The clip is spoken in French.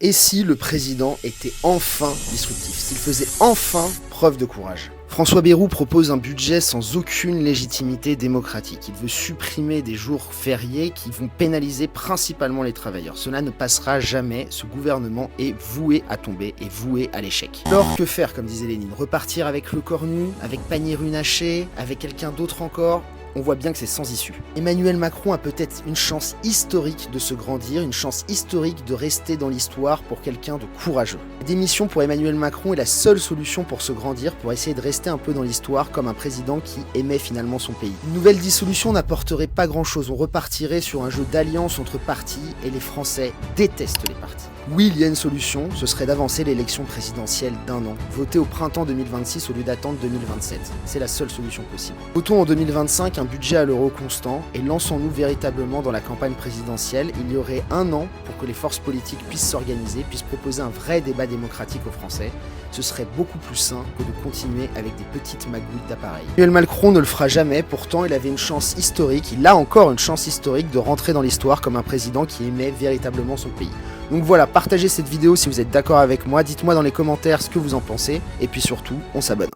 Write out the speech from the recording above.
Et si le président était enfin disruptif, s'il faisait enfin preuve de courage? François Bayrou propose un budget sans aucune légitimité démocratique. Il veut supprimer des jours fériés qui vont pénaliser principalement les travailleurs. Cela ne passera jamais, ce gouvernement est voué à tomber et voué à l'échec. Alors que faire, comme disait Lénine? Repartir avec le corps nu, avec Pannier-Runacher, avec quelqu'un d'autre encore? On voit bien que c'est sans issue. Emmanuel Macron a peut-être une chance historique de se grandir, une chance historique de rester dans l'histoire pour quelqu'un de courageux. La démission pour Emmanuel Macron est la seule solution pour se grandir, pour essayer de rester un peu dans l'histoire comme un président qui aimait finalement son pays. Une nouvelle dissolution n'apporterait pas grand-chose, on repartirait sur un jeu d'alliance entre partis et les Français détestent les partis. Oui, il y a une solution, ce serait d'avancer l'élection présidentielle d'1 an. Voter au printemps 2026 au lieu d'attendre 2027. C'est la seule solution possible. Votons en 2025 un budget à l'euro constant et lançons-nous véritablement dans la campagne présidentielle. Il y aurait 1 an pour que les forces politiques puissent s'organiser, puissent proposer un vrai débat démocratique aux Français. Ce serait beaucoup plus sain que de continuer avec des petites magouilles d'appareils. Emmanuel Macron ne le fera jamais, pourtant il avait une chance historique, il a encore une chance historique de rentrer dans l'histoire comme un président qui aimait véritablement son pays. Donc voilà, partagez cette vidéo si vous êtes d'accord avec moi, dites-moi dans les commentaires ce que vous en pensez, et puis surtout, on s'abonne.